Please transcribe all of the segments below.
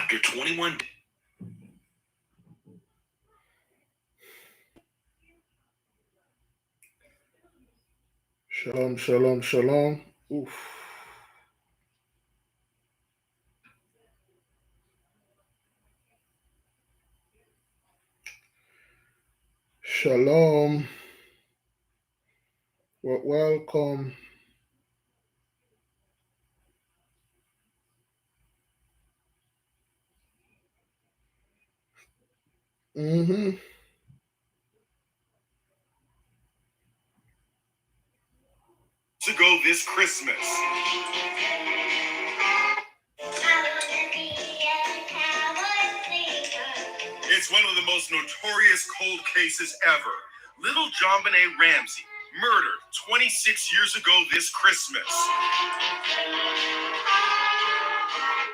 After 21 Shalom, shalom, shalom. Oof. Shalom. Welcome. Mm-hmm. to go this Christmas. It's one of the most notorious cold cases ever. Little JonBenet Ramsey, murdered 26 years ago this Christmas.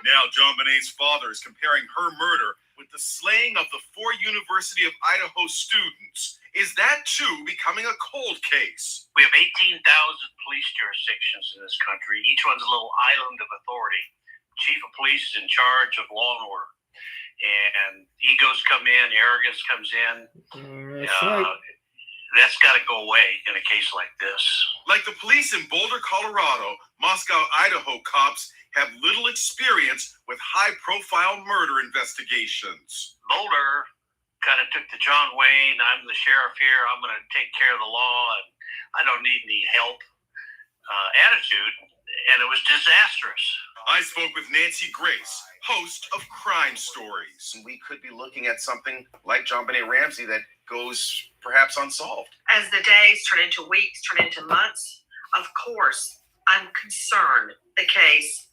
Now JonBenet's father is comparing her murder with the slaying of the 4 University of Idaho students. Is that too becoming a cold case? We have 18,000 police jurisdictions in this country. Each one's a little island of authority. Chief of police is in charge of law and order. And egos come in, arrogance comes in. That's got to go away in a case like this. Like the police in Boulder, Colorado, Moscow, Idaho cops have little experience with high-profile murder investigations. Boulder kind of took the John Wayne, I'm the sheriff here, I'm going to take care of the law, and I don't need any help attitude, and it was disastrous. I spoke with Nancy Grace, host of Crime Stories. We could be looking at something like JonBenet Ramsey that goes perhaps unsolved. As the days turn into weeks, turn into months, of course, I'm concerned the case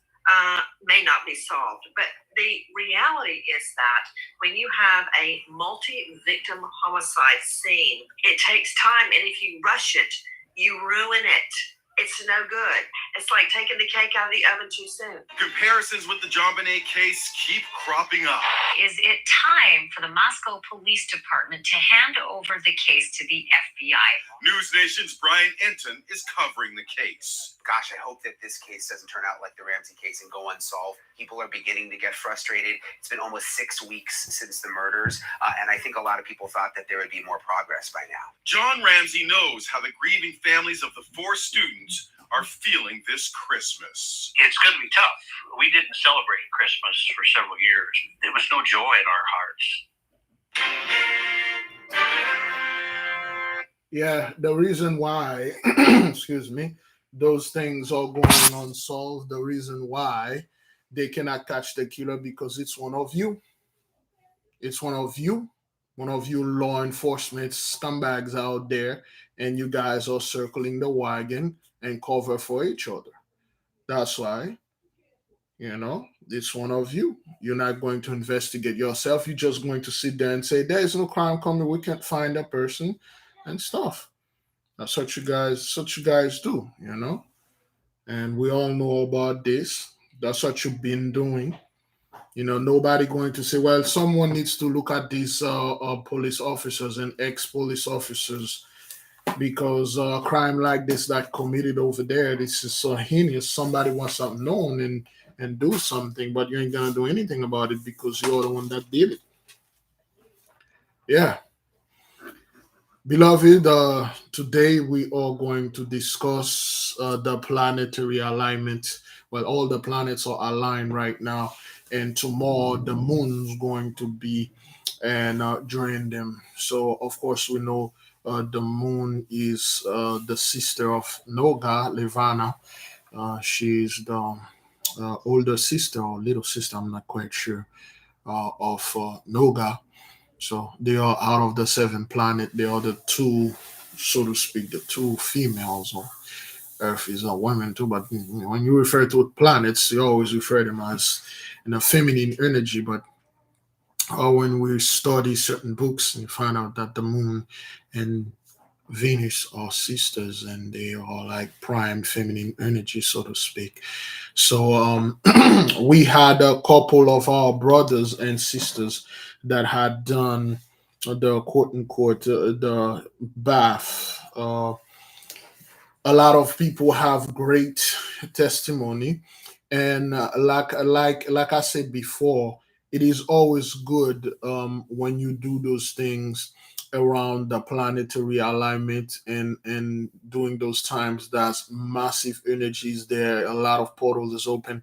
may not be solved. But the reality is that when you have a multi-victim homicide scene, it takes time. And if you rush it, you ruin it. It's no good. It's like taking the cake out of the oven too soon. Comparisons with the JonBenet case keep cropping up. Is it time for the Moscow Police Department to hand over the case to the FBI? News Nation's Brian Enton is covering the case. Gosh, I hope that this case doesn't turn out like the Ramsey case and go unsolved. People are beginning to get frustrated. It's been almost 6 weeks since the murders, and I think a lot of people thought that there would be more progress by now. John Ramsey knows how the grieving families of the 4 students are feeling this Christmas. It's going to be tough. We didn't celebrate Christmas for several years. There was no joy in our hearts. Yeah, the reason why, excuse me, those things are going unsolved, the reason why they cannot catch the killer, because it's one of you. It's one of you law enforcement scumbags out there, and you guys are circling the wagon and cover for each other. That's why, it's one of you. You're not going to investigate yourself. You're just going to sit there and say, there's no crime coming. We can't find a person and stuff. That's what you guys do, And we all know about this. That's what you've been doing. Nobody going to say, well, someone needs to look at these police officers and ex-police officers, because crime like this that committed over there, this is so heinous. Somebody wants something known and do something, but you ain't gonna do anything about it because you're the one that did it. Yeah. Beloved, today we are going to discuss the planetary alignment. Well, all the planets are aligned right now, and tomorrow the moon's going to be and join them. So, of course, we know the moon is the sister of Noga, Levana. She's the older sister or little sister, I'm not quite sure, of Noga. So they are out of the 7 planets. They are the 2, so to speak, the 2 females. Or Earth is a woman too, but when you refer to planets, you always refer them as a feminine energy. But when we study certain books, you find out that the moon and Venus are sisters, and they are like prime feminine energy, so to speak. So we had a couple of our brothers and sisters that had done the quote unquote the bath. A lot of people have great testimony, and like I said before, it is always good when you do those things around the planetary alignment, and during those times that's massive energies there, a lot of portals is open,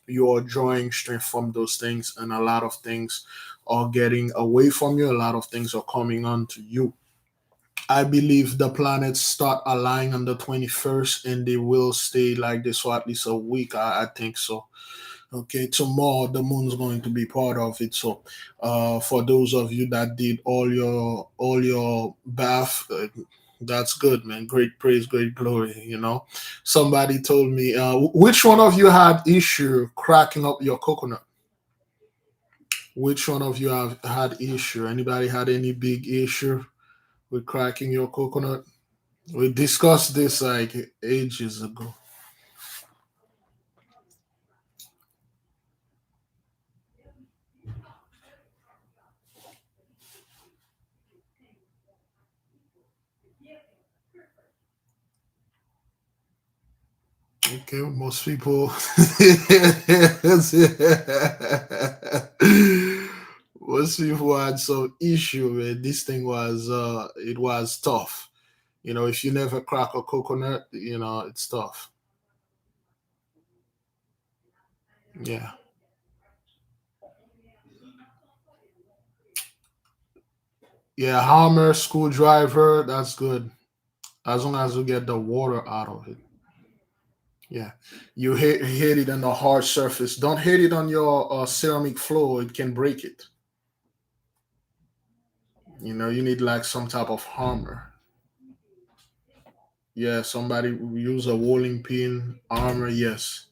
you are drawing strength from those things, and a lot of things are getting away from you, a lot of things are coming onto you. I believe the planets start aligning on the 21st, and they will stay like this for at least a week. I think so. Okay, tomorrow the moon's going to be part of it. So, for those of you that did all your bath, that's good, man. Great praise, great glory. Somebody told me, which one of you had issue cracking up your coconut? Which one of you have had issue? Anybody had any big issue with cracking your coconut? We discussed this like ages ago. Okay, most people most people had some issue with this thing. Was it was tough. If you never crack a coconut, it's tough. Yeah. Yeah, hammer, screwdriver, that's good. As long as you get the water out of it. Yeah. You hit it on the hard surface. Don't hit it on your ceramic floor, it can break it. You need like some type of hammer. Yeah, somebody use a rolling pin, armor, yes.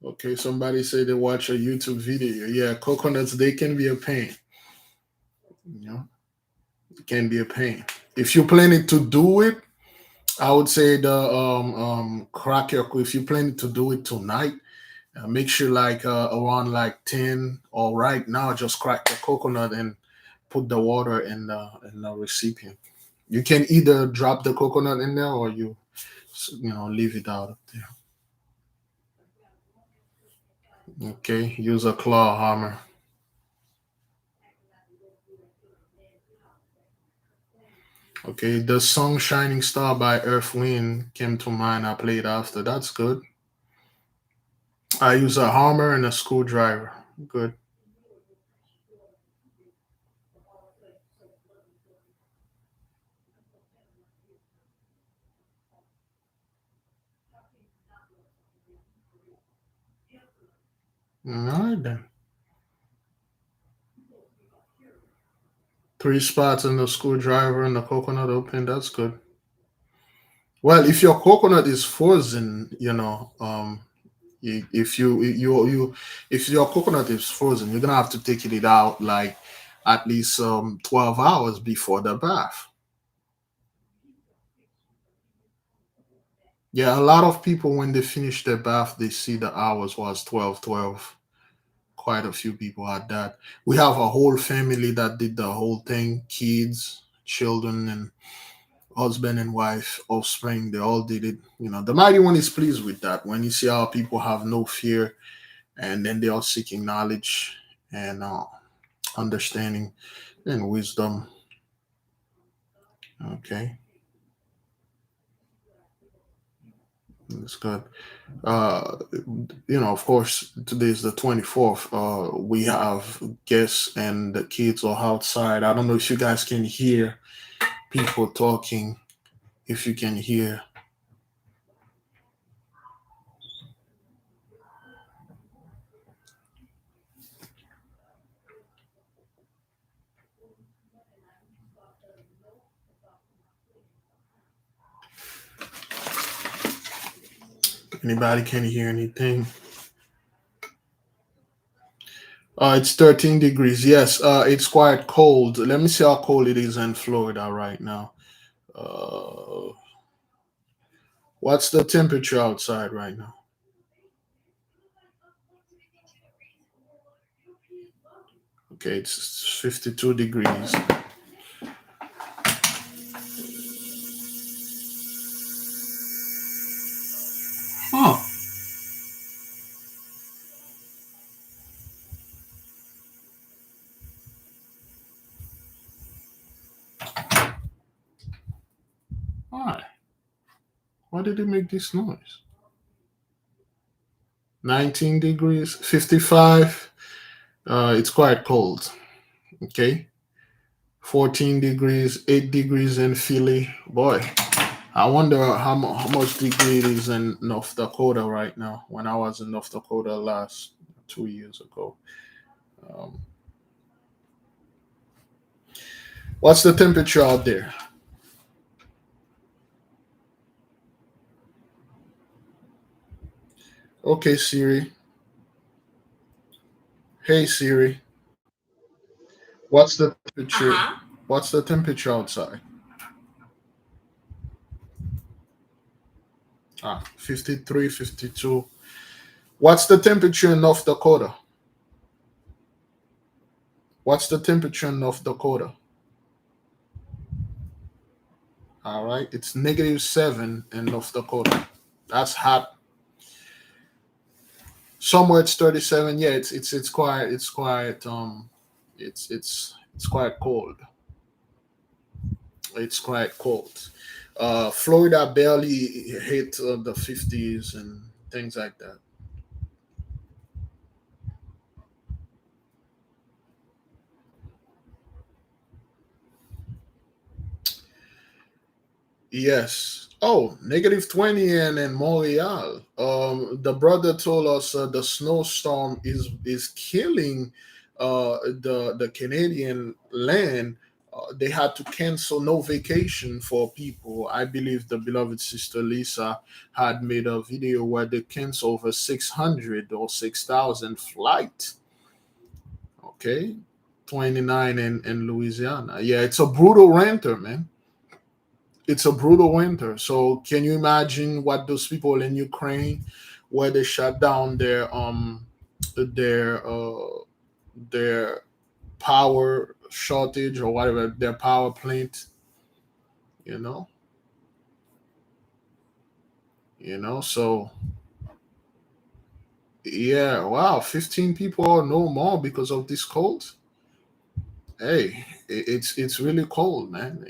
Okay, somebody say they watch a YouTube video. Yeah, coconuts, they can be a pain. You know, it can be a pain. If you're planning to do it, I would say the crack your. If you planning to do it tonight, make sure like around like 10 or right now, just crack the coconut and put the water in the recipient. You can either drop the coconut in there, or leave it out there. Okay, use a claw hammer. Okay, the song Shining Star by Earth Wind came to mind. I played after. That's good. I use a hammer and a screwdriver. Good. All right then. Three spots in the screwdriver and the coconut open. That's good. Well, if your coconut is frozen, if you if your coconut is frozen, you're gonna have to take it out like at least 12 hours before the bath. Yeah, a lot of people when they finish their bath, they see the hours was 12:12. Quite a few people had that. We have a whole family that did the whole thing, kids, children, and husband and wife, offspring, they all did it. The mighty one is pleased with that. When you see how people have no fear, and then they are seeking knowledge and understanding and wisdom. Okay, that's good. uh of course, today is the 24th. We have guests and the kids are outside. I don't know if you guys can hear people talking. If you can hear. Anybody can hear anything? It's 13 degrees. Yes, it's quite cold. Let me see how cold it is in Florida right now. uh what's the temperature outside right now? Okay, it's 52 degrees. Huh. Why? Why did it make this noise? 19 degrees, 55. It's quite cold. Okay. 14 degrees, 8 degrees in Philly. Boy, I wonder how much degree it is in North Dakota right now. When I was in North Dakota last 2 years ago. Um, what's the temperature out there? Okay, Siri. Hey, Siri. What's the temperature? What's the temperature outside? 53, 52. What's the temperature in North Dakota? What's the temperature in North Dakota? All right, it's -7 in North Dakota. That's hot. Somewhere it's 37. Yeah, it's quite it's quite cold. It's quite cold. Florida barely hit the 50s and things like that. Yes. Oh, -20 in Montreal. The brother told us the snowstorm is killing the Canadian land. They had to cancel no vacation for people. I believe the beloved sister Lisa had made a video where they cancel over 600 or 6,000 flight. Okay, 29 in Louisiana. Yeah, it's a brutal winter, man. It's a brutal winter. So can you imagine what those people in Ukraine, where they shut down their their power shortage or whatever, their power plant, you know, so yeah, wow, 15 people or no more because of this cold. Hey, it's really cold, man,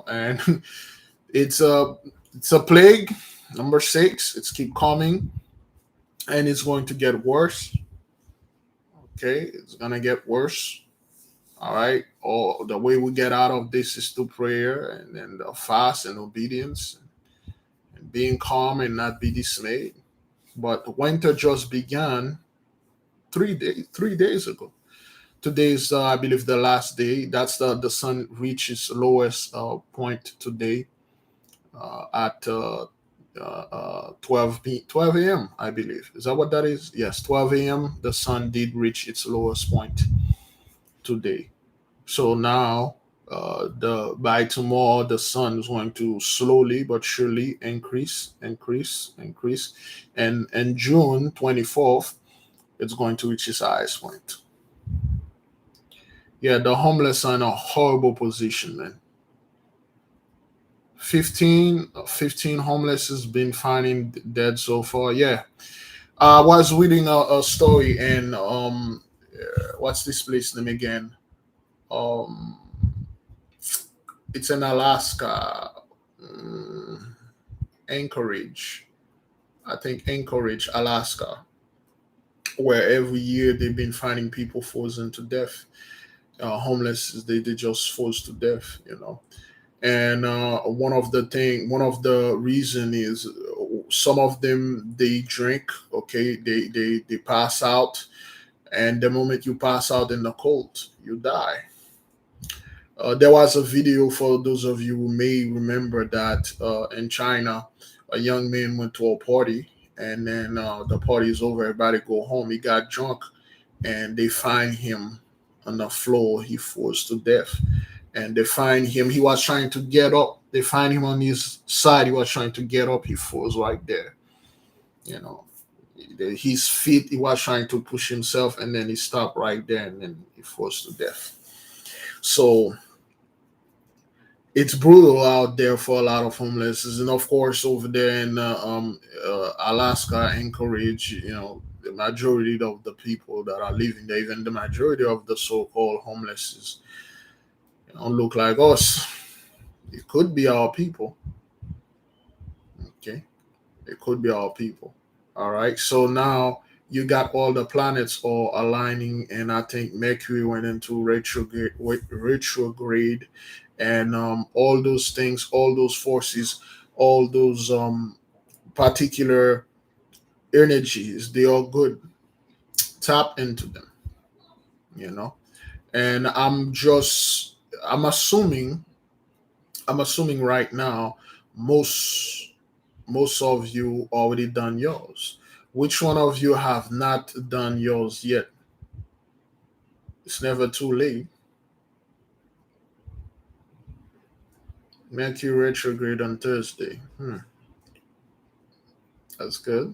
and it's a plague. Number 6, it's keep coming and it's going to get worse. Okay, it's gonna get worse. All right. Or the way we get out of this is through prayer and then the fast and obedience and being calm and not be dismayed. But winter just began 3 days ago. Today is, I believe, the last day. That's the sun reaches lowest point today at 12 a.m. I believe. Is that what that is? Yes, 12 a.m. The sun did reach its lowest point today. So now, the by tomorrow, the sun is going to slowly but surely increase, increase, increase, and June 24th, it's going to reach its highest point. Yeah, the homeless are in a horrible position, man. 15 homeless has been finding dead so far. Yeah, I was reading a story and what's this place name again? Um, it's in Alaska, mm, Anchorage. I think Anchorage, Alaska, where every year they've been finding people frozen to death. Homeless, they just froze to death, And one of the reason is some of them they drink. Okay, they pass out, and the moment you pass out in the cold, you die. There was a video for those of you who may remember that in China, a young man went to a party, and then the party is over, everybody go home. He got drunk, and they find him on the floor. He froze to death, and they find him. He was trying to get up. They find him on his side. He was trying to get up. He froze right there. You know, his feet. He was trying to push himself, and then he stopped right there, and then he froze to death. So it's brutal out there for a lot of homeless, and of course over there in Alaska, Anchorage, the majority of the people that are living there, even the majority of the so-called homeless, don't look like us. It could be our people. Okay, it could be our people. All right, so now you got all the planets all aligning, and I think Mercury went into retrograde, and all those things, all those forces, all those particular energies, they are good. Tap into them, you know. And I'm assuming, right now, most most of you already done yours. Which one of you have not done yours yet? It's never too late. Mercury retrograde on Thursday. That's good.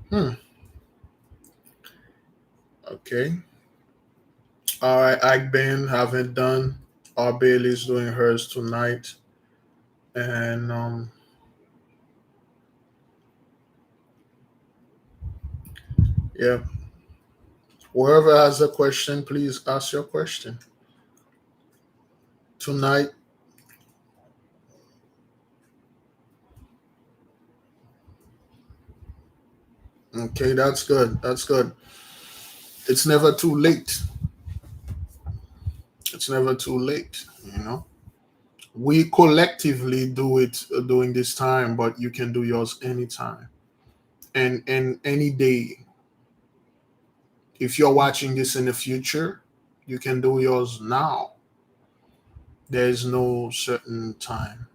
Hmm. Okay. All right. Agben haven't done. Our Bailey's doing hers tonight, and yeah. Whoever has a question, please ask your question tonight. Okay, that's good. That's good. It's never too late. It's never too late. You know, we collectively do it during this time, but you can do yours anytime and any day. If you're watching this in the future, you can do yours now. There's no certain time.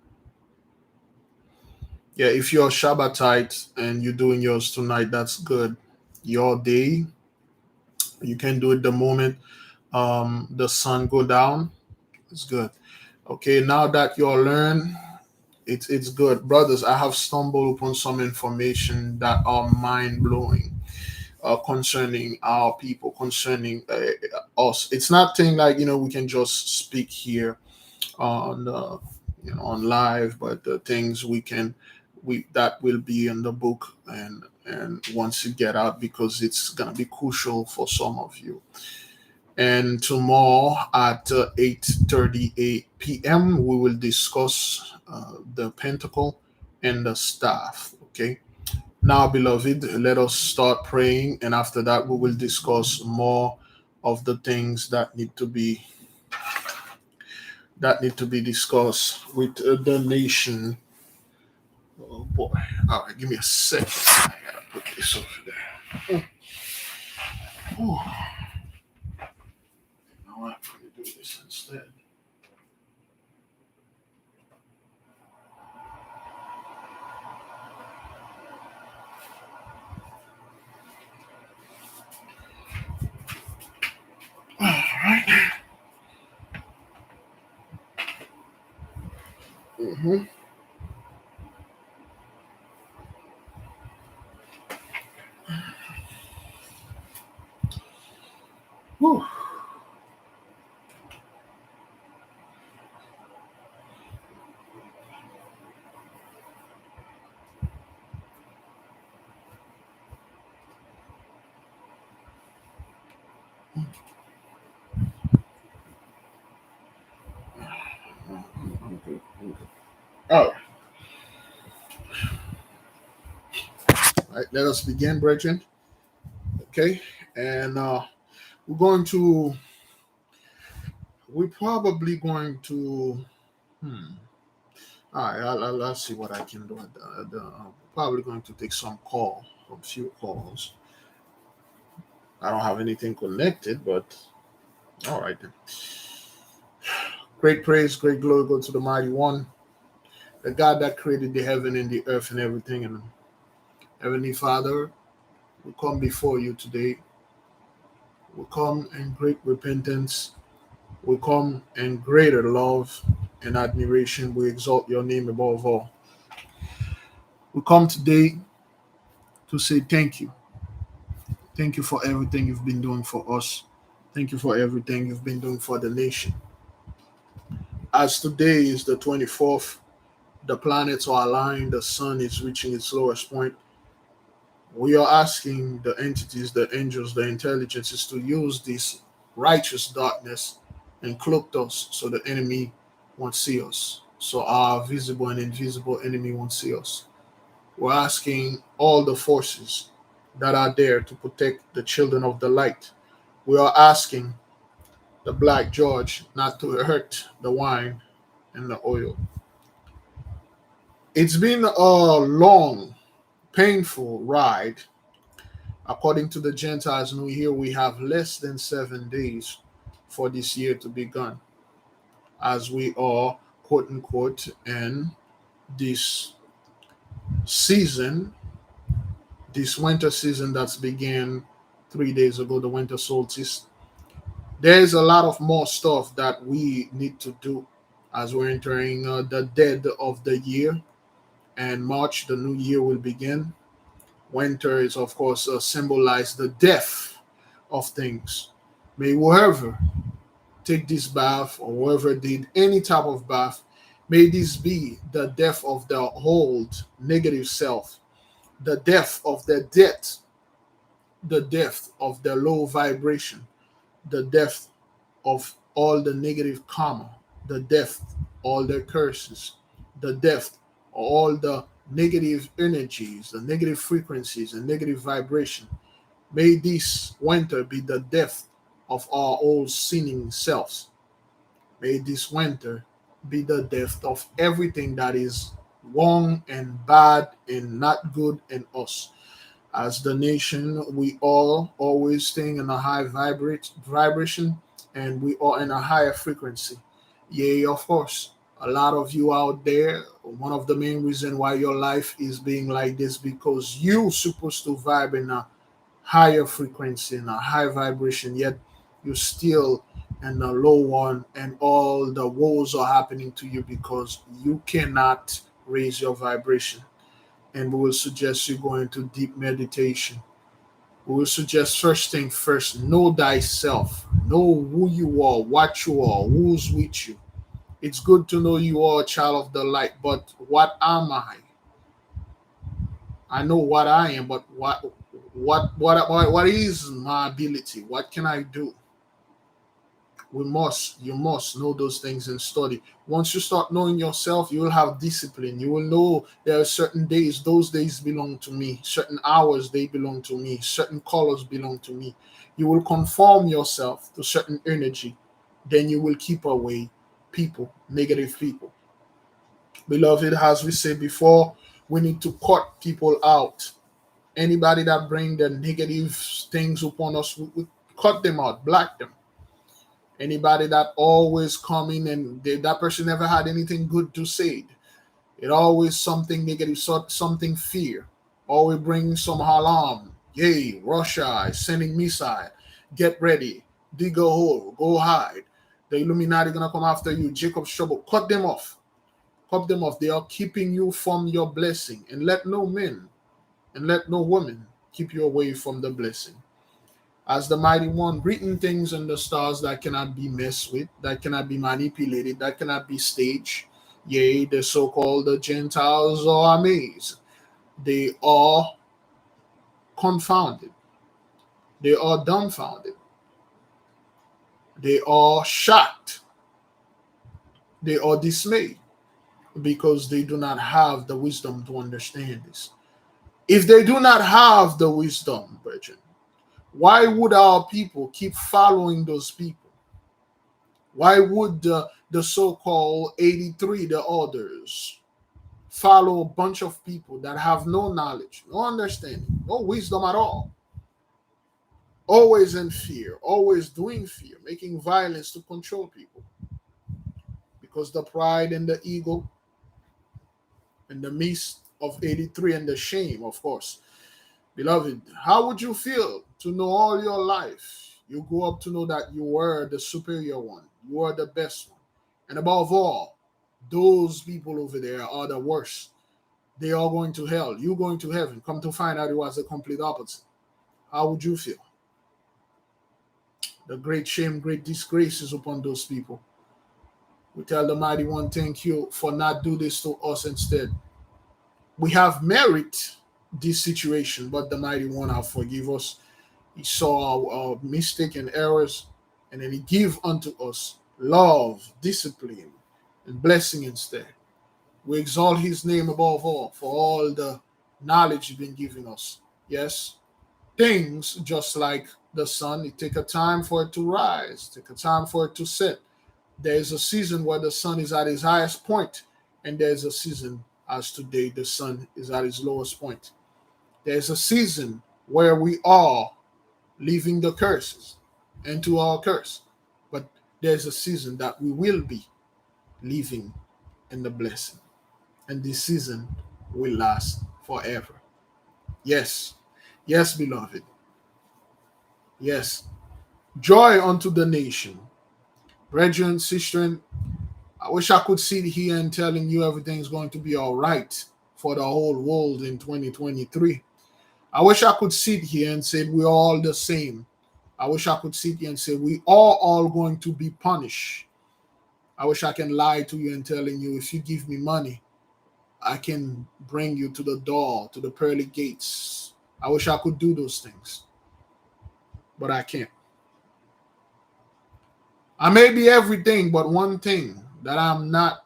Yeah, if you're Shabbatite and you're doing yours tonight, that's good. Your day, you can do it the moment the sun go down. It's good. Okay, now that you all learn, it's good, brothers. I have stumbled upon some information that are mind blowing concerning our people, concerning us. It's nothing like we can just speak here on on live, but the things we that will be in the book, and once you get out, because it's gonna be crucial for some of you. And tomorrow at 8:38 p.m. we will discuss the pentacle and the staff. Okay. Now, beloved, let us start praying, and after that, we will discuss more of the things that need to be discussed with the nation. Oh boy! All right, give me a second. I gotta put this over there. Oh, now I'm going to do this instead. All right. Mm-hmm. Whew. All right, let us begin, brethren. Okay, and we're probably going to. All right, I'll see what I can do. Probably going to take a few calls. I don't have anything connected, but all right then. Great praise, great glory go to the mighty one, the God that created the heaven and the earth and everything. And Heavenly Father, we come before you today. We come in great repentance. We come in greater love and admiration. We exalt your name above all. We come today to say thank you. Thank you for everything you've been doing for us. Thank you for everything you've been doing for the nation. As today is the 24th, the planets are aligned, the sun is reaching its lowest point. We are asking the entities, the angels, the intelligences to use this righteous darkness and cloaked us so the enemy won't see us. So our visible and invisible enemy won't see us. We're asking all the forces that are there to protect the children of the light. We are asking the Black George not to hurt the wine and the oil. It's been a long, painful ride. According to the Gentiles New Year, we have less than 7 days for this year to be gone, as we are, quote unquote, in this season, this winter season that's began 3 days ago, the winter solstice. There's a lot of more stuff that we need to do as we're entering the dead of the year, and March, the new year will begin. Winter is, of course, symbolize the death of things. May whoever take this bath or whoever did any type of bath, may this be the death of the old negative self, the death of the death, the death of the low vibration, the death of all the negative karma, the death, all the curses, the death, all the negative energies, the negative frequencies, and negative vibration. May this winter be the death of our old sinning selves. May this winter be the death of everything that is wrong and bad and not good in us. As the nation, we all always staying in a high vibration, and we are in a higher frequency. Yeah, of course. A lot of you out there, one of the main reason why your life is being like this because you supposed to vibe in a higher frequency, in a high vibration, yet you're still in a low one, and all the woes are happening to you because you cannot raise your vibration. And we will suggest you go into deep meditation. We will suggest first thing first, know thyself, know who you are, what you are, who's with you. It's good to know you are a child of the light, but what am I? I know what I am, but what is my ability? What can I do? You must know those things and study. Once you start knowing yourself, you will have discipline. You will know there are certain days, those days belong to me, certain hours they belong to me, certain colors belong to me. You will conform yourself to certain energy, then you will keep away people, negative people. Beloved, as we said before, we need to cut people out. Anybody that bring the negative things upon us, we cut them out, block them. Anybody that always coming and that person never had anything good to say. It always something negative, something fear. Always bring some alarm. Yay, Russia is sending missile. Get ready. Dig a hole. Go hide. The Illuminati gonna come after you. Jacob's trouble. Cut them off. Cut them off. They are keeping you from your blessing. And let no man and let no woman keep you away from the blessing. As the mighty one, written things in the stars that cannot be messed with, that cannot be manipulated, that cannot be staged. Yea, the so-called Gentiles are amazed. They are confounded. They are dumbfounded. They are shocked. They are dismayed because they do not have the wisdom to understand this. If they do not have the wisdom, brethren, why would our people keep following those people? Why would the so-called 83, the others, follow a bunch of people that have no knowledge, no understanding, no wisdom at all? Always in fear, always doing fear, making violence to control people. Because the pride and the ego and the midst of 83 and the shame, of course. Beloved, how would you feel to know all your life you grew up to know that you were the superior one, you were the best one, and above all, those people over there are the worst. They are going to hell, you going to heaven. Come to find out it was the complete opposite. How would you feel? The great shame, great disgrace is upon those people. We tell the mighty one, thank you for not do this to us instead. We have merit this situation, but the mighty one have forgive us. He saw our mistake and errors, And then he give unto us love, discipline, and blessing instead. We exalt his name above all for all the knowledge he's been giving us. Yes, things just like the sun, it take a time for it to rise, take a time for it to set. There is a season where the sun is at its highest point, and there's a season as today the sun is at its lowest point. There's a season where we are leaving the curses into our curse, but there's a season that we will be living in the blessing, and this season will last forever. Yes, yes, beloved. Yes, joy unto the nation. Brethren, sister, I wish I could sit here and telling you everything's going to be all right for the whole world in 2023. I wish I could sit here and say we're all the same. I wish I could sit here and say we are all going to be punished. I wish I can lie to you and telling you if you give me money, I can bring you to the door, to the pearly gates. I wish I could do those things, but I can't. I may be everything, but one thing that I'm not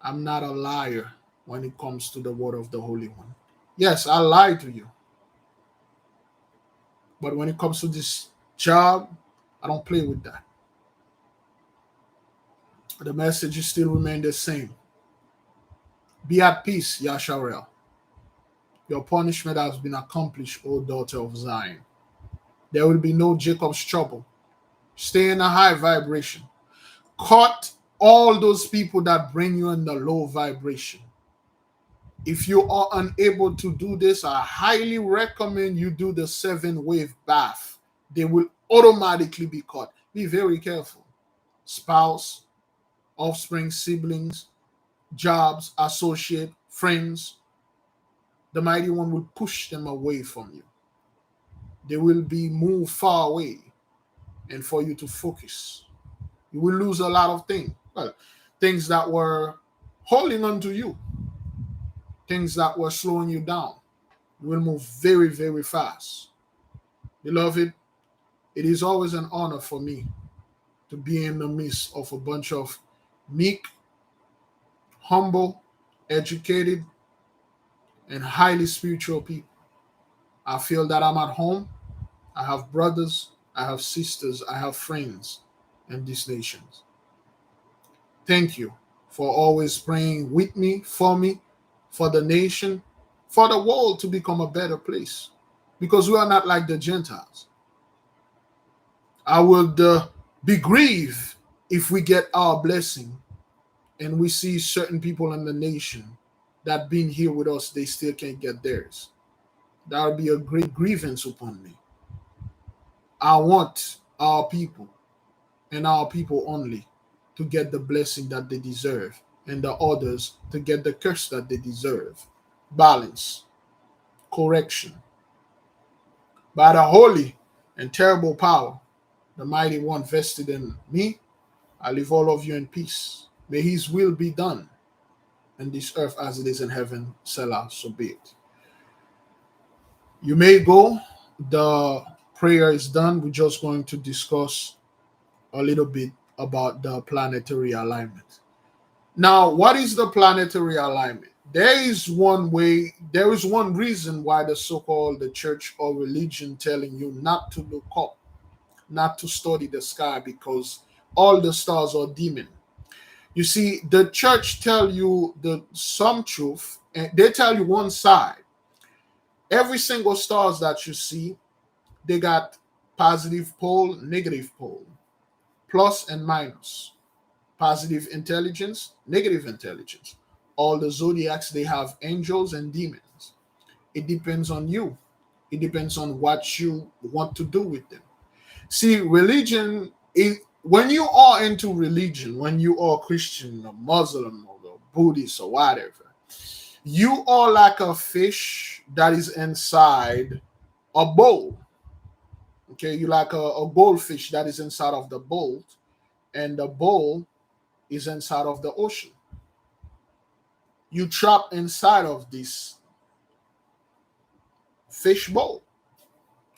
a liar when it comes to the word of the Holy One. Yes, I lie to you. But when it comes to this job, I don't play with that. The message still remains the same. Be at peace, Yasharel. Your punishment has been accomplished, O daughter of Zion. There will be no Jacob's trouble. Stay in a high vibration. Cut all those people that bring you in the low vibration. If you are unable to do this, I highly recommend you do the 7-wave bath. They will automatically be cut. Be very careful. Spouse, offspring, siblings, jobs, associate, friends. The mighty one will push them away from you. They will be moved far away, and for you to focus. You will lose a lot of things. Well, things that were holding on to you, things that were slowing you down. You will move very, very fast. Beloved, it is always an honor for me to be in the midst of a bunch of meek, humble, educated, and highly spiritual people. I feel that I'm at home. I have brothers, I have sisters, I have friends in these nations. Thank you for always praying with me, for the nation, for the world to become a better place. Because we are not like the Gentiles. I would be grieved if we get our blessing and we see certain people in the nation that been here with us, they still can't get theirs. That would be a great grievance upon me. I want our people and our people only to get the blessing that they deserve, and the others to get the curse that they deserve. Balance, correction. By the holy and terrible power, the mighty one vested in me, I leave all of you in peace. May his will be done in this earth as it is in heaven. Selah, so be it. You may go. The prayer is done. We're just going to discuss a little bit about the planetary alignment. Now, what is the planetary alignment? There is one reason why the so-called the church or religion telling you not to look up, not to study the sky, because all the stars are dim. You see, the church tell you some truth, and they tell you one side. Every single stars that you see, they got positive pole, negative pole, plus and minus. Positive intelligence, negative intelligence. All the zodiacs, they have angels and demons. It depends on you. It depends on what you want to do with them. See, religion is, when you are into religion, when you are Christian or Muslim or Buddhist or whatever, you are like a fish that is inside a bowl. Okay, you like a goldfish that is inside of the bowl, and the bowl is inside of the ocean. You trap inside of this fish bowl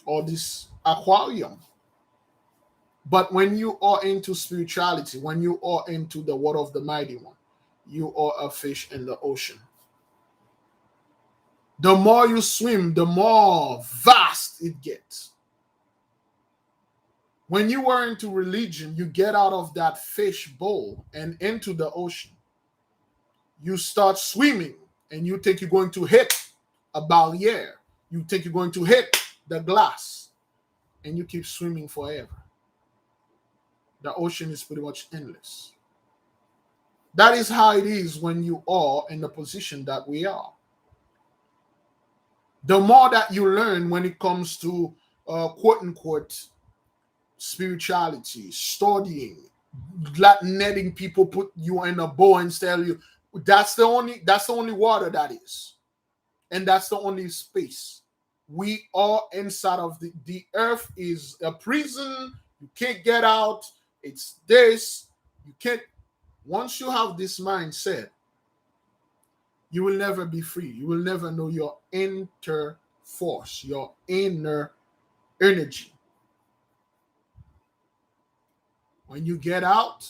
or this aquarium. But when you are into spirituality, when you are into the word of the mighty one, you are a fish in the ocean. The more you swim, the more vast it gets. When you are into religion, you get out of that fish bowl and into the ocean. You start swimming and you think you're going to hit a barrier. You think you're going to hit the glass and you keep swimming forever. The ocean is pretty much endless. That is how it is when you are in the position that we are. The more that you learn when it comes to quote unquote spirituality, studying, letting people put you in a bowl and tell you that's the only water that is, and that's the only space. We are inside of the earth is a prison. You can't get out. It's this. You can't. Once you have this mindset, you will never be free. You will never know your inner force, your inner energy. When you get out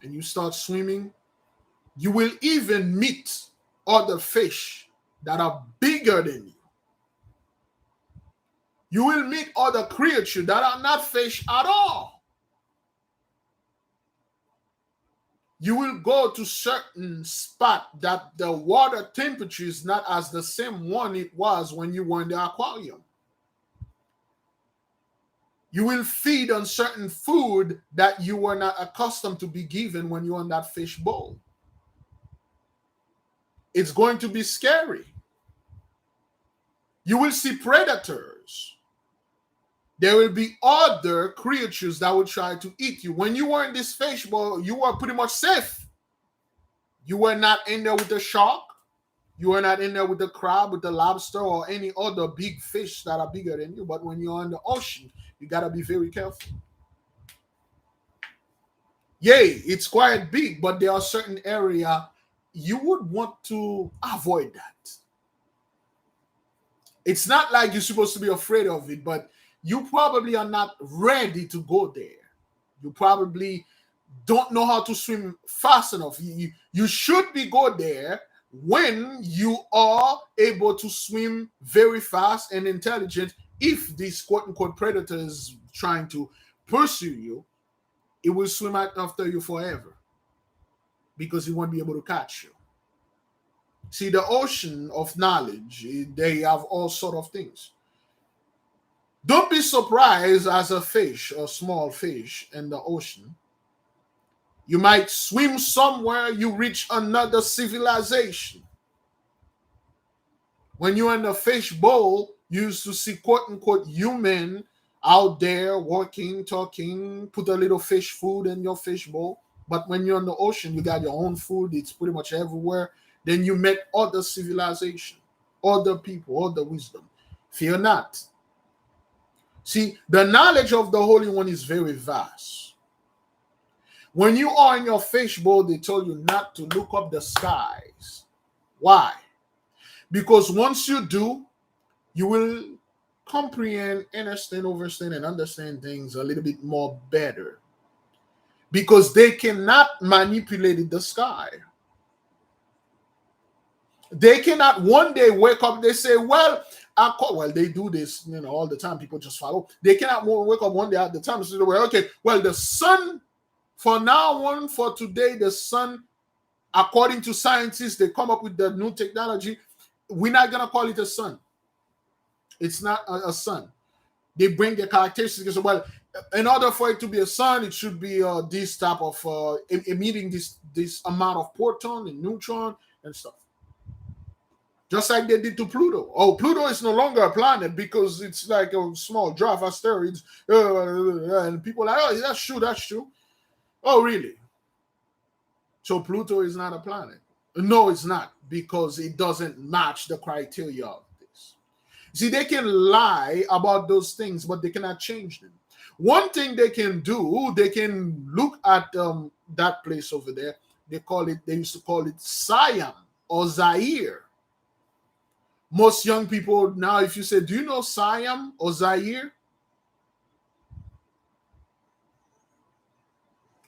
and you start swimming, you will even meet other fish that are bigger than you. You will meet other creatures that are not fish at all. You will go to certain spot that the water temperature is not as the same one it was when you were in the aquarium. You will feed on certain food that you were not accustomed to be given when you're in that fish bowl. It's going to be scary. You will see predators. There will be other creatures that will try to eat you. When you were in this fish bowl, you were pretty much safe. You were not in there with the shark. You were not in there with the crab, with the lobster, or any other big fish that are bigger than you. But when you're in the ocean, you got to be very careful. Yay, it's quite big, but there are certain areas you would want to avoid that. It's not like you're supposed to be afraid of it, but you probably are not ready to go there. You probably don't know how to swim fast enough. You should be go there when you are able to swim very fast and intelligent. If this quote unquote predator is trying to pursue you, it will swim after you forever because it won't be able to catch you. See, the ocean of knowledge, they have all sort of things. Don't be surprised as a fish, a small fish in the ocean. You might swim somewhere, you reach another civilization. When you're in the fish bowl, you used to see quote unquote human out there working, talking, put a little fish food in your fish bowl. But when you're in the ocean, you got your own food, it's pretty much everywhere. Then you met other civilization, other people, other wisdom. Fear not. See, the knowledge of the Holy One is very vast. When you are in your fishbowl, they told you not to look up the skies. Why? Because once you do, you will comprehend, understand, overstand, and understand things a little bit more better. Because they cannot manipulate the sky. They cannot one day wake up, they say, well, they do this, all the time. People just follow. They cannot wake up one day at the time and say, well, okay, well, the sun, for now on, for today, the sun, according to scientists, they come up with the new technology. We're not going to call it a sun. It's not a sun. They bring the characteristics. Well, in order for it to be a sun, it should be this type of emitting this amount of proton and neutron and stuff. Just like they did to Pluto. Oh, Pluto is no longer a planet because it's like a small dwarf asteroid. And people are like, oh, that's true. Oh, really? So Pluto is not a planet? No, it's not, because it doesn't match the criteria of this. See, they can lie about those things, but they cannot change them. One thing they can do, they can look at that place over there. They used to call it Siam or Zaire. Most young people now, if you say, do you know Siam or Zaire?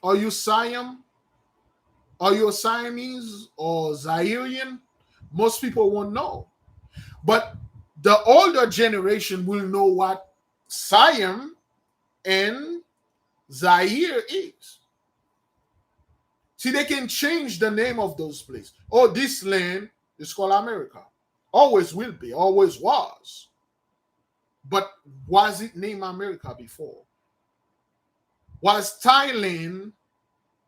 Are you Siam? Are you a Siamese or Zairian? Most people won't know. But the older generation will know what Siam and Zaire is. See, they can change the name of those places. Oh, this land is called America. Always will be, always was. But was it named America before? Was Thailand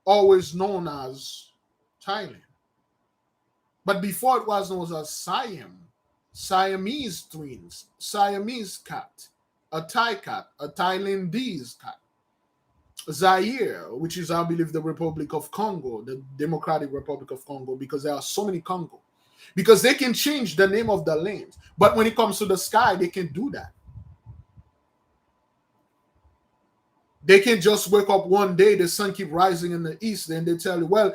always known as Thailand? But before it was known as Siam, Siamese twins, Siamese cat, a Thai cat, a Thailandese cat. Zaire, which is, I believe, the Republic of Congo, the Democratic Republic of Congo, because there are so many Congo. Because they can change the name of the land. But when it comes to the sky, they can do that. They can just wake up one day, the sun keep rising in the east, and they tell you, well,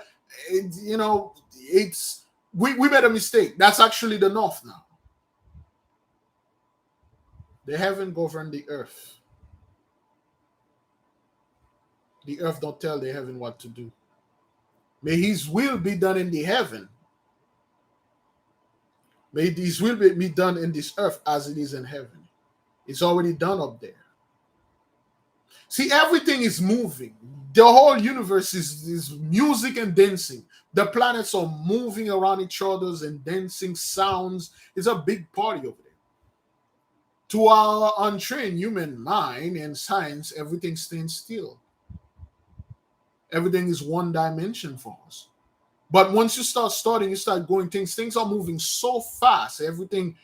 we made a mistake. That's actually the north now. The heaven govern the earth. The earth don't tell the heaven what to do. May his will be done in the heaven. May his will be done in this earth as it is in heaven. It's already done up there. See, everything is moving. The whole universe is music and dancing. The planets are moving around each other and dancing sounds. It's a big party over there. To our untrained human mind and science, everything stands still. Everything is one dimension for us. But once you start studying, you start going, things are moving so fast. Everything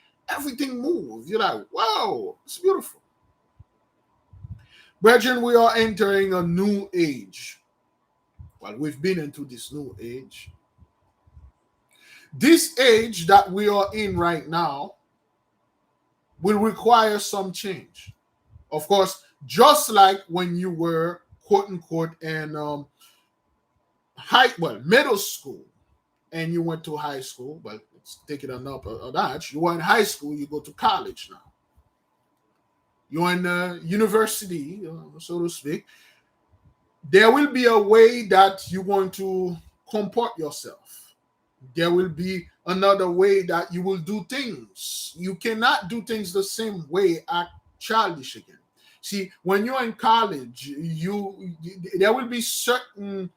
moves. You're like, wow, it's beautiful. Brethren, we are entering a new age. Well, we've been into this new age. This age that we are in right now will require some change. Of course, just like when you were, quote unquote, in middle school, and you went to high school, but let's take it up a notch. You were in high school, you go to college now. You're in university, so to speak. There will be a way that you're going to comport yourself. There will be another way that you will do things. You cannot do things the same way, act childish again. See, when you're in college, there will be certain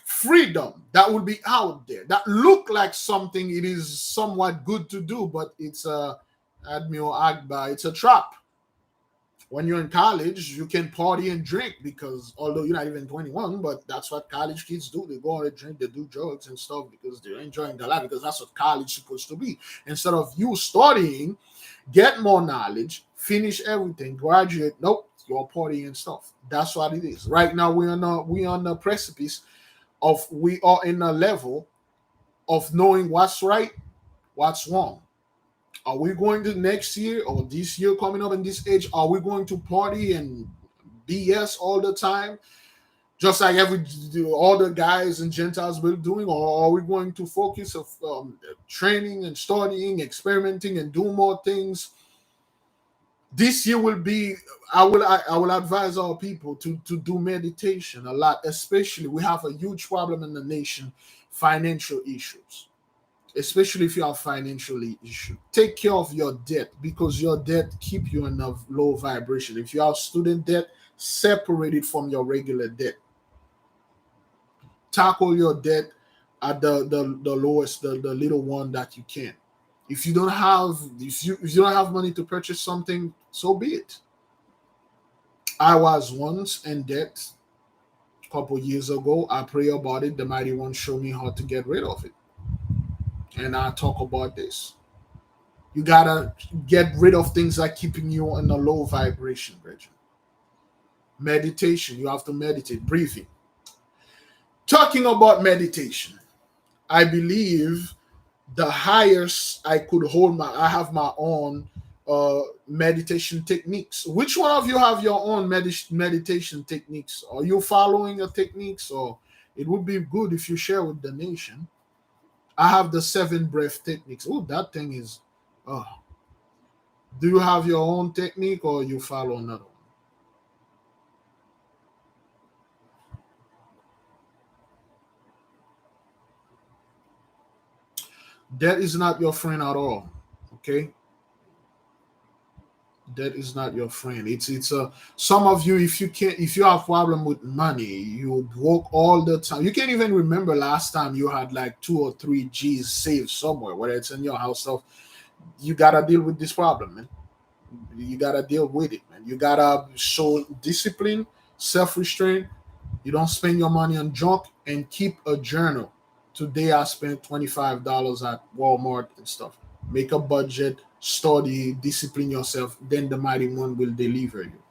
freedom that will be out there that look like something it is somewhat good to do, but it's Admiral Akbar, it's a trap. When you're in college, you can party and drink because although you're not even 21, but that's what college kids do. They go out and drink, they do drugs and stuff because they're enjoying their life, because that's what college is supposed to be. Instead of you studying, get more knowledge, finish everything, graduate, nope, you're partying and stuff. That's what it is. Right now, we're on the precipice of, we are in a level of knowing what's right, what's wrong. Are we going to next year or this year coming up in this age? Are we going to party and BS all the time, just like all the guys and Gentiles were doing, or are we going to focus of training and studying, experimenting, and do more things? This year will be. I will advise our people to do meditation a lot. Especially, we have a huge problem in the nation: financial issues. Especially if you have financial issue, take care of your debt, because your debt keep you in a low vibration. If you have student debt, separate it from your regular debt. Tackle your debt at the lowest, the little one that you can. If you don't have money to purchase something, so be it. I was once in debt a couple years ago. I pray about it. The mighty one showed me how to get rid of it. And I talk about this. You gotta get rid of things that keeping you in a low vibration, Bridget. Meditation, you have to meditate, breathing. Talking about meditation, I believe the highest I could hold I have my own meditation techniques. Which one of you have your own meditation techniques? Are you following your techniques? Or it would be good if you share with the nation. I have the 7 breath techniques. Oh, that thing is. Oh. Do you have your own technique or you follow another one? Death is not your friend at all. Okay, death is not your friend. It's some of you, if you have problem with money, you broke all the time. You can't even remember last time you had like 2 or 3 G's saved somewhere, whether it's in your house. So you gotta deal with this problem, man. You gotta deal with it, man. You gotta show discipline, self-restraint. You don't spend your money on junk, and keep a journal. Today I spent $25 at Walmart and stuff. Make a budget, study, discipline yourself, then the mighty one will deliver you.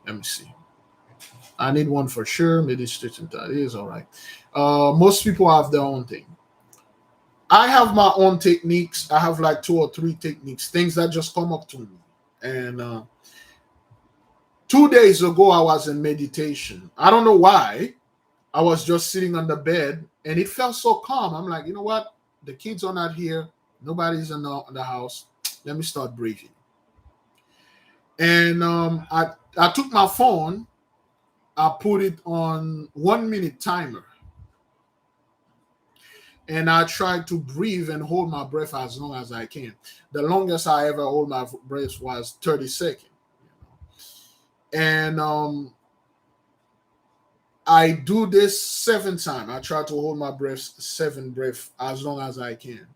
Let me see. I need one for sure. Meditation, that is all right. Most people have their own thing. I have my own techniques. I have like 2 or 3 techniques, things that just come up to me. And 2 days ago, I was in meditation. I don't know why. I was just sitting on the bed and it felt so calm. I'm like, you know what? The kids are not here. Nobody's in the house. Let me start breathing. And I took my phone. I put it on 1 minute timer. And I tried to breathe and hold my breath as long as I can. The longest I ever hold my breath was 30 seconds. And I do this 7 times. I try to hold my breath 7 breaths as long as I can.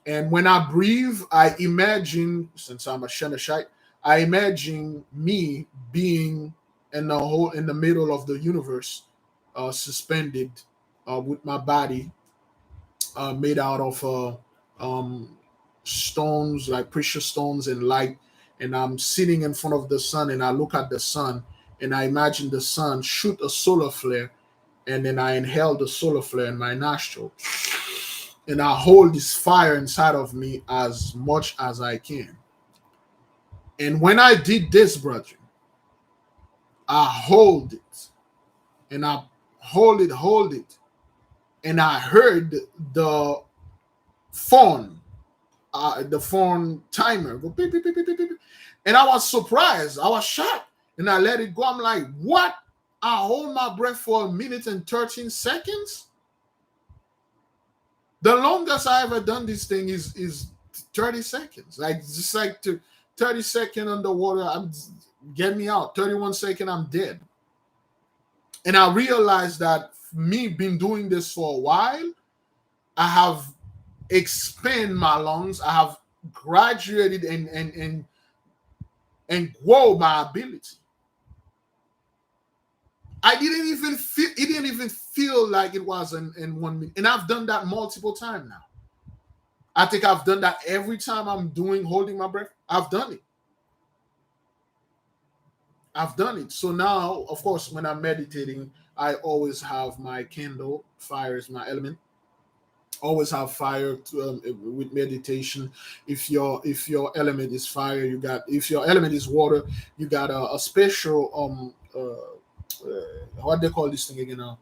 And when I breathe, I imagine, since I'm a Shemeshite, I imagine me being in the middle of the universe, suspended, with my body made out of stones, like precious stones and light. And I'm sitting in front of the sun, and I look at the sun, and I imagine the sun shoot a solar flare, and then I inhale the solar flare in my nostril, and I hold this fire inside of me as much as I can. And when I did this, brother, I hold it, and I hold it, and I heard the phone, the phone timer go beep, beep, beep, beep, beep, beep. And I was surprised. I was shocked, and I let it go. I'm like, what? I hold my breath for 1 minute and 13 seconds. The longest I ever done this thing is 30 seconds. Like just like to 30 seconds underwater, get me out. 31 seconds, I'm dead. And I realized that me been doing this for a while, I have expand my lungs. I have graduated and grow my ability. I didn't even feel it didn't even feel like it was in 1 minute. And I've done that multiple times now. I think I've done that every time I'm holding my breath. I've done it. I've done it. So now, of course, when I'm meditating, I always have my candle. Fire is my element. Always have fire with meditation. If your element is fire, if your element is water, you got a special what they call this thing again, a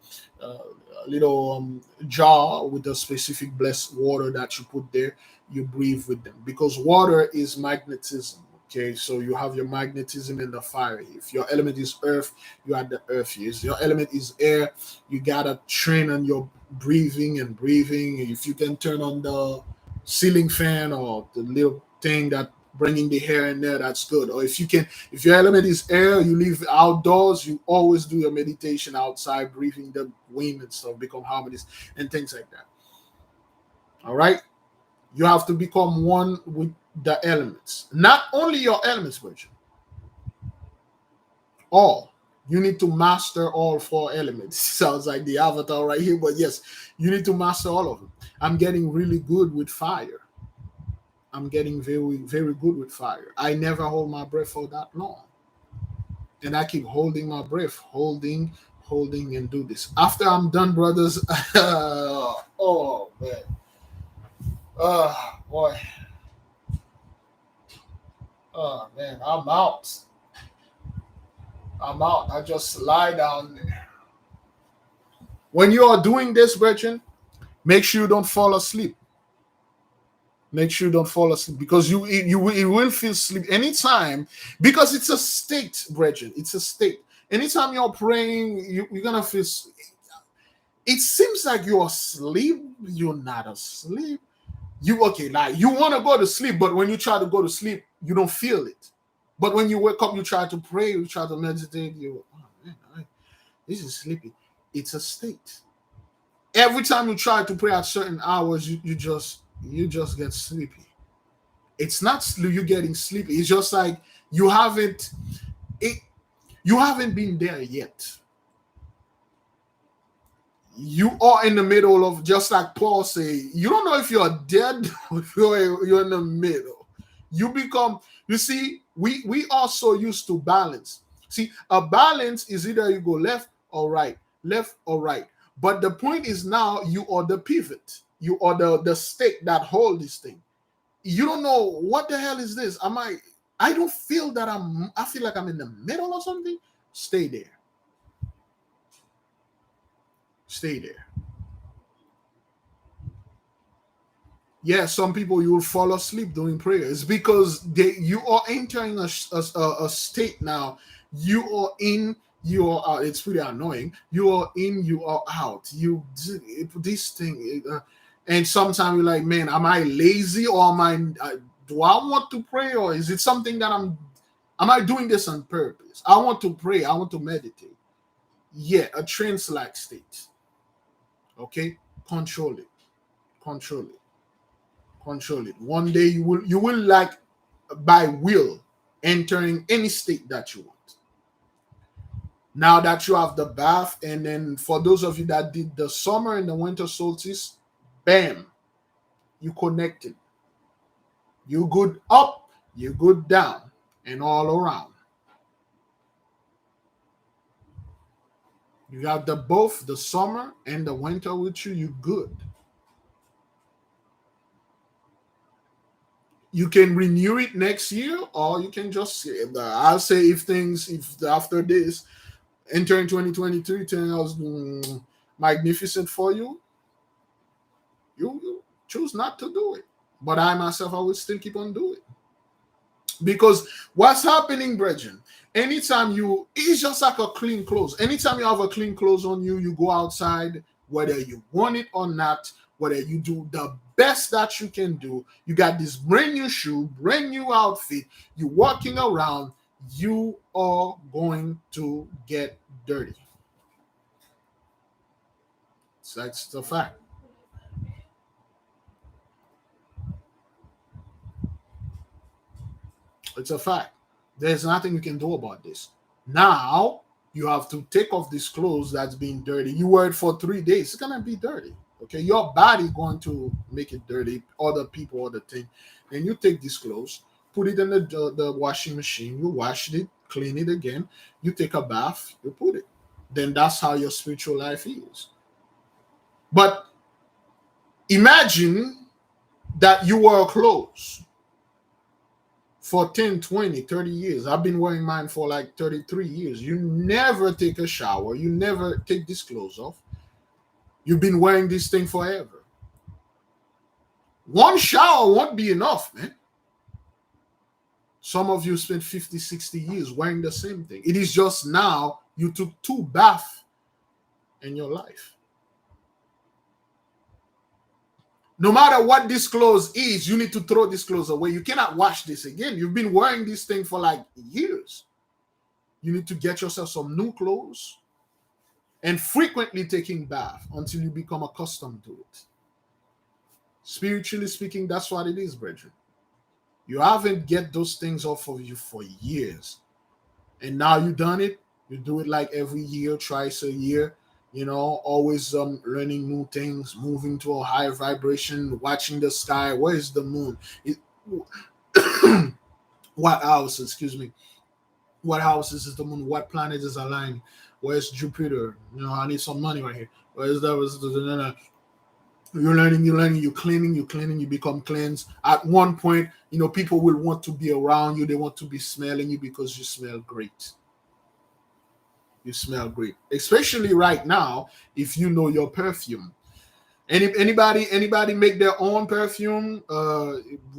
little jar with a specific blessed water that you put there. You breathe with them, because water is magnetism. Okay, so you have your magnetism in the fire. If your element is earth, you are the earth. If your element is air, you gotta train on your breathing and breathing. If you can turn on the ceiling fan or the little thing that bringing the hair in there, that's good. Or if your element is air, you live outdoors, you always do your meditation outside, breathing the wind and stuff, become harmonious and things like that. All right, you have to become one with the elements, not only your elements, but all. You need to master all 4 elements. Sounds like the avatar right here, but yes, you need to master all of them. I'm getting really good with fire. I'm getting very, very good with fire. I never hold my breath for that long. And I keep holding my breath, holding, and do this. After I'm done, brothers, oh, man. Oh, boy. Oh, man, I'm out. I just lie down there. When you are doing this, brethren, make sure you don't fall asleep. Make sure you don't fall asleep, because you will feel sleep anytime, because it's a state, brethren. It's a state. Anytime you're praying, you're gonna feel. It seems like you're asleep. You're not asleep. you okay, like you want to go to sleep, but when you try to go to sleep, you don't feel it. But when you wake up, you try to pray, you try to meditate, this is sleepy. It's a state. Every time you try to pray at certain hours, you just get sleepy. It's not you getting sleepy. It's just like you haven't been there yet. You are in the middle of, just like Paul say, you don't know if you're dead or if you're in the middle. You see, we are so used to balance. See, a balance is either you go left or right. But the point is now you are the pivot. You are the stake that hold this thing. You don't know what the hell is this. I don't feel that I feel like I'm in the middle or something. Stay there. Stay there. Yeah, some people you will fall asleep doing prayer. It's because you are entering a state now. You are in, you are out. It's pretty annoying. You are in, you are out. This thing, and sometimes you're like, man, am I lazy or do I want to pray, or is it something that am I doing this on purpose? I want to pray. I want to meditate. Yeah, a trance-like state. Okay, control it. One day you will like by will entering any state that you want. Now that you have the bath, and then for those of you that did the summer and the winter solstice, bam, you connected. You good up, you good down, and all around. You have both the summer and the winter with you. You good. You can renew it next year, or you can just, I'll say, if after this, entering 2023 turns out magnificent for you, you choose not to do it. But I myself, I will still keep on doing it. Because what's happening, brethren, it's just like a clean clothes. Anytime you have a clean clothes on you, you go outside, whether you want it or not, whether you do the best that you can do, you got this brand new shoe, brand new outfit, you're walking around, you are going to get dirty. That's the fact. It's a fact. There's nothing you can do about this. Now you have to take off this clothes that's been dirty. You wear it for 3 days, it's gonna be dirty. Okay, your body going to make it dirty. Other people, other thing. Then you take these clothes, put it in the washing machine. You wash it, clean it again. You take a bath, you put it. Then that's how your spiritual life is. But imagine that you wear clothes for 10, 20, 30 years. I've been wearing mine for like 33 years. You never take a shower. You never take these clothes off. You've been wearing this thing forever. One shower won't be enough, man. Some of you spent 50, 60 years wearing the same thing. It is just now you took 2 baths in your life. No matter what this clothes is, you need to throw this clothes away. You cannot wash this again. You've been wearing this thing for like years. You need to get yourself some new clothes and frequently taking bath until you become accustomed to it. Spiritually speaking, that's what it is, brethren. You haven't get those things off of you for years. And now you've done it. You do it like every year, twice a year. Always learning new things, moving to a higher vibration, watching the sky. Where is the moon? What house, excuse me. What houses is the moon? What planet is aligned? Where's Jupiter? I need some money right here. Where's that? You're learning, you're cleaning, you become cleansed. At one point, people will want to be around you. They want to be smelling you because you smell great. You smell great, especially right now. If you know your perfume, anybody make their own perfume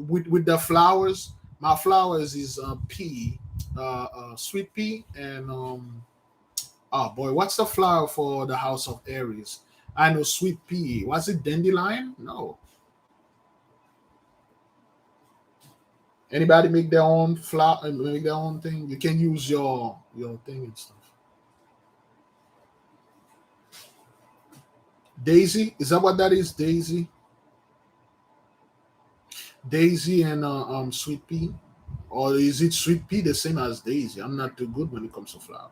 with the flowers. My flowers is pea, sweet pea, and what's the flower for the house of Aries? I know sweet pea. Was it dandelion? No. Anybody make their own flower and make their own thing? You can use your thing and stuff. Daisy, is that what that is? Daisy? Daisy and sweet pea? Or is it sweet pea the same as daisy? I'm not too good when it comes to flower.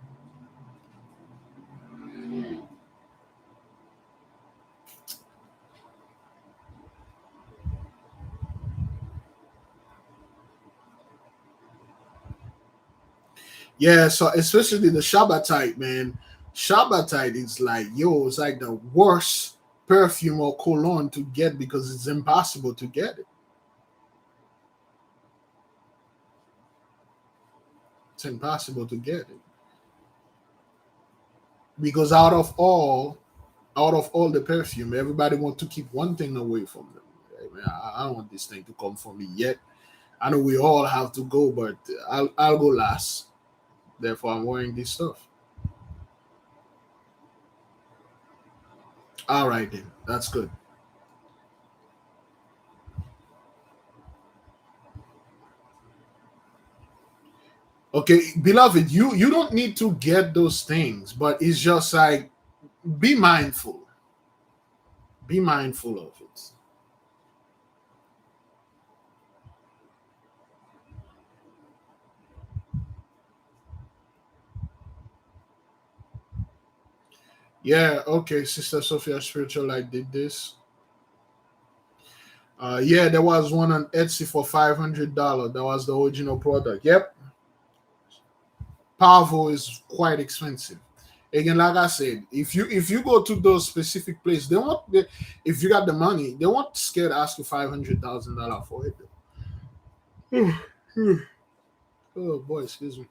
Yeah, so especially the Shabbatite, man. Shabbatite is like, yo, it's like the worst perfume or cologne to get because it's impossible to get it. It's impossible to get it. Because out of all the perfume, everybody want to keep one thing away from them. Hey, man, I don't want this thing to come for me yet. I know we all have to go, but I'll go last. Therefore, I'm wearing this stuff. All right, then. That's good. Okay, beloved, you don't need to get those things, but it's just like be mindful. Be mindful of it. Yeah, okay, Sister Sophia Spiritual Light did this. Yeah, there was one on Etsy for $500. That was the original product. Yep. Pavo is quite expensive. Again, like I said, if you go to those specific places, if you got the money, they won't scared to ask you $500,000 for it. Oh boy, excuse me.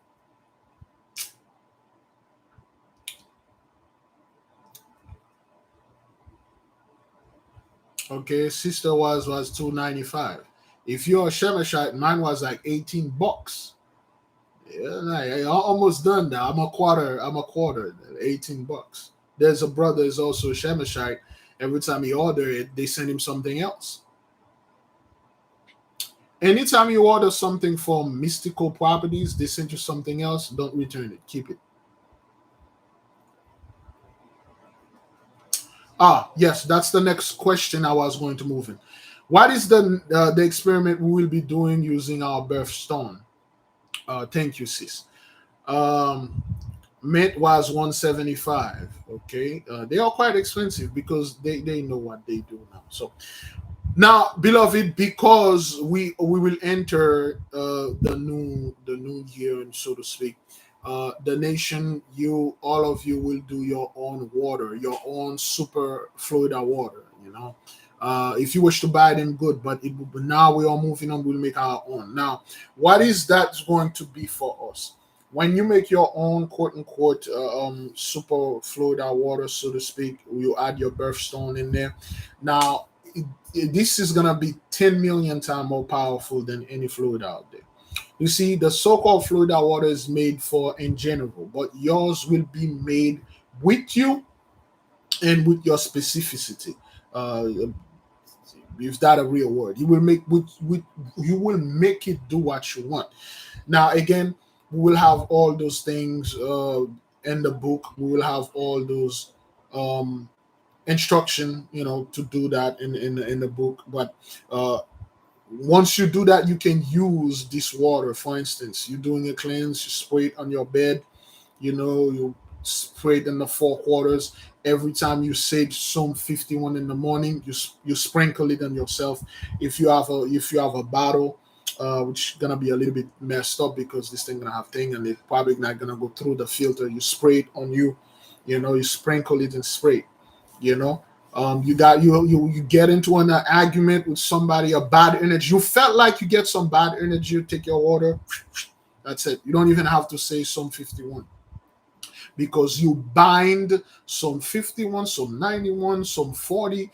Okay, sister was $295. If you're a Shemeshite, mine was like $18. Yeah, I almost done that. I'm a quarter. $18. There's a brother is also a Shemeshite. Every time he order it, they send him something else. Anytime you order something from mystical properties, they send you something else. Don't return it. Keep it. Yes, that's the next question I was going to move in. What is the experiment we will be doing using our birthstone? Thank you, sis. Mint was 175. Okay, they are quite expensive because they know what they do now. So now, beloved, because we will enter the new year, and so to speak, the nation, all of you will do your own water, your own super Florida water. If you wish to buy them, good. But now we are moving on. We'll make our own. Now, what is that going to be for us? When you make your own quote unquote super Florida water, so to speak, you add your birthstone in there. Now, this is gonna be 10 million times more powerful than any fluid out there. You see, the so-called Florida water is made for in general, but yours will be made with you and with your specificity. Is that a real word? You will make you will make it do what you want. Now, again, we will have all those things in the book. We will have all those instruction, to do that in the book. But once you do that, you can use this water. For instance, you're doing a cleanse, you spray it on your bed. You spray it in the four quarters. Every time you say Psalm 51 in the morning, you sprinkle it on yourself. If you have a bottle, which is gonna be a little bit messed up because this thing gonna have thing and it probably not gonna go through the filter. You spray it on you. You sprinkle it and spray it. You get into an argument with somebody, a bad energy. You felt like you get some bad energy. You take your water. That's it. You don't even have to say Psalm 51. Because you bind Psalm 51, Psalm 91, Psalm 40,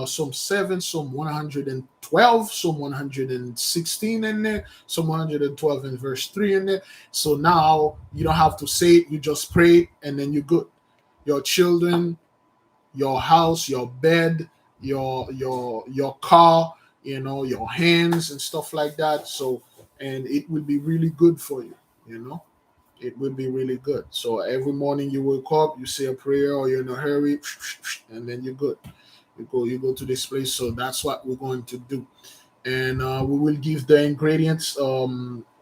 Psalm 7, Psalm 112, Psalm 116 in there, Psalm 112 and verse 3 in there. So now you don't have to say it, you just pray and then you're good. Your children, your house, your bed, your car, your hands and stuff like that. So, and it will be really good for you. You know, it will be really good. So every morning you wake up, you say a prayer, or you're in a hurry, and then you're good. You go to this place. So that's what we're going to do, and we will give the ingredients. We'll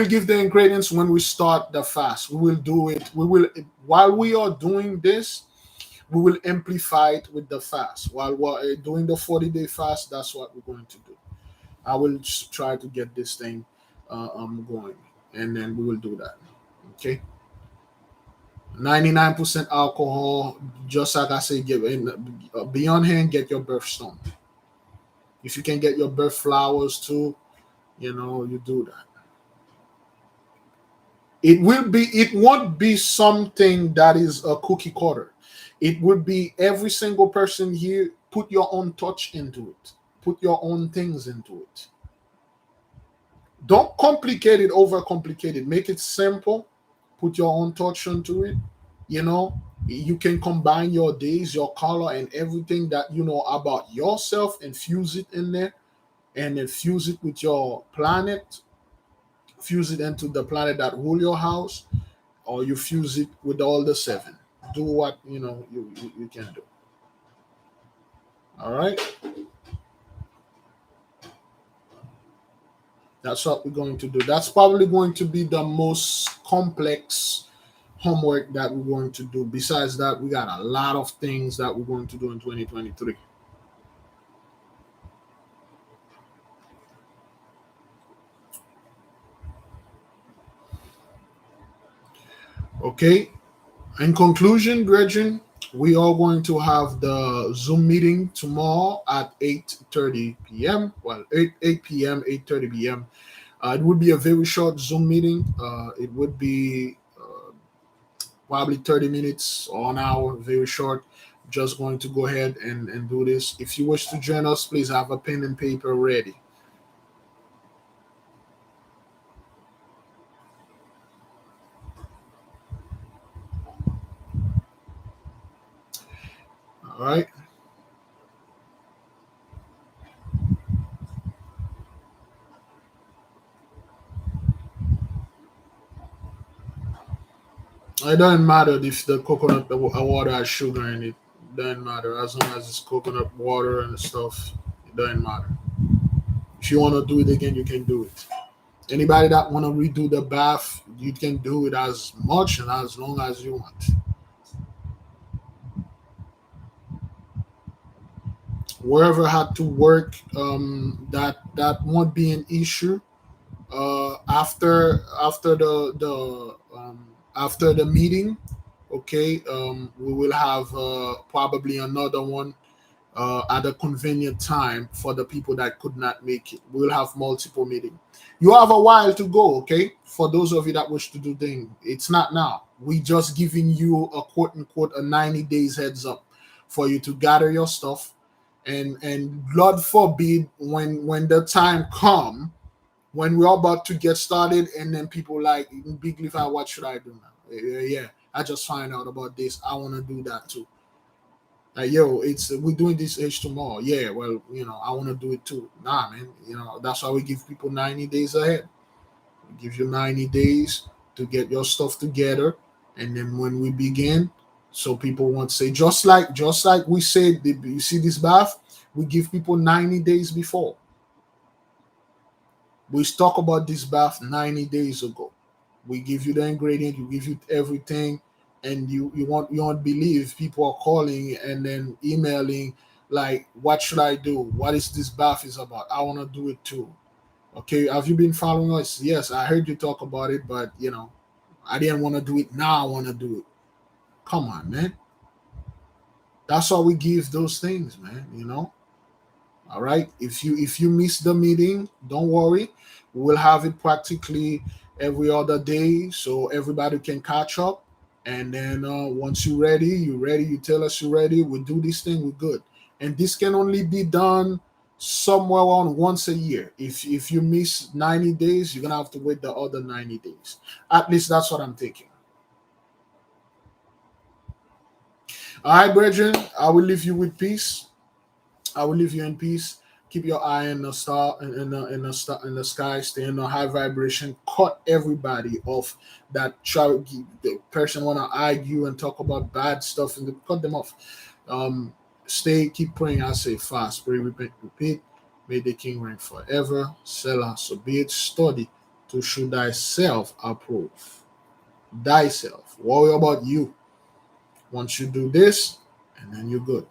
give the ingredients when we start the fast. We will do it. We will while we are doing this. We will amplify it with the fast. While we're doing the 40-day fast, that's what we're going to do. I will try to get this thing going, and then we will do that. Okay. 99% alcohol, just like I say, be on hand, get your birthstone. If you can get your birth flowers too, you do that. It won't be something that is a cookie cutter. It would be every single person here put your own touch into it. Put your own things into it. Don't complicate it, overcomplicate it. Make it simple. Put your own touch into it. You can combine your days, your color, and everything that you know about yourself and fuse it in there, and then fuse it with your planet, fuse it into the planet that rule your house, or you fuse it with all the seven. Do what you can do. All right. That's what we're going to do. That's probably going to be the most complex homework that we're going to do. Besides that, we got a lot of things that we're going to do in 2023. Okay. In conclusion, brethren, we are going to have the Zoom meeting tomorrow at 8:30 p.m. Well, 8 p.m., 8:30 p.m. It would be a very short Zoom meeting. It would be probably 30 minutes or an hour, very short. Just going to go ahead and do this. If you wish to join us, please have a pen and paper ready. All right. It doesn't matter if the coconut water has sugar in it. It doesn't matter as long as it's coconut water and stuff. It doesn't matter. If you want to do it again, you can do it. Anybody that want to redo the bath, you can do it as much and as long as you want. Wherever had to work, that won't be an issue. After the meeting, okay, we will have probably another one at a convenient time for the people that could not make it. We'll have multiple meetings. You have a while to go, okay? For those of you that wish to do things, it's not now. We just giving you a quote unquote a 90 days heads up for you to gather your stuff, and God forbid when the time come when we're about to get started, and then people like Big Leaf, what should I do now? Yeah, I just find out about this. I want to do that too. Like, yo, we're doing this age tomorrow. Yeah, well, I want to do it too. Nah, man. That's why we give people 90 days ahead. We give you 90 days to get your stuff together, and then when we begin, so people won't say just like we said. You see this bath? We give people 90 days before. We talk about this bath 90 days ago. We give you the ingredient, we give you everything, and you won't believe people are calling and then emailing like, what should I do? What is this bath is about? I want to do it too. Okay, have you been following us? Yes, I heard you talk about it, but I didn't want to do it. Now I want to do it. Come on, man. That's why we give those things, man. All right. If you miss the meeting, don't worry. We will have it practically every other day, so everybody can catch up. And then once you're ready. You tell us you're ready. We do this thing. We're good. And this can only be done somewhere around once a year. If you miss 90 days, you're gonna have to wait the other 90 days. At least that's what I'm thinking. All right, brethren. I will leave you with peace. I will leave you in peace. Keep your eye in the star in the sky. Stay in a high vibration. Cut everybody off that try. The person want to argue and talk about bad stuff, and cut them off. Keep praying. I say fast. Pray, repent, repeat. May the King reign forever. Selah. So be it. Study to show thyself approve. Thyself. Worry about you. Once you do this, and then you're good.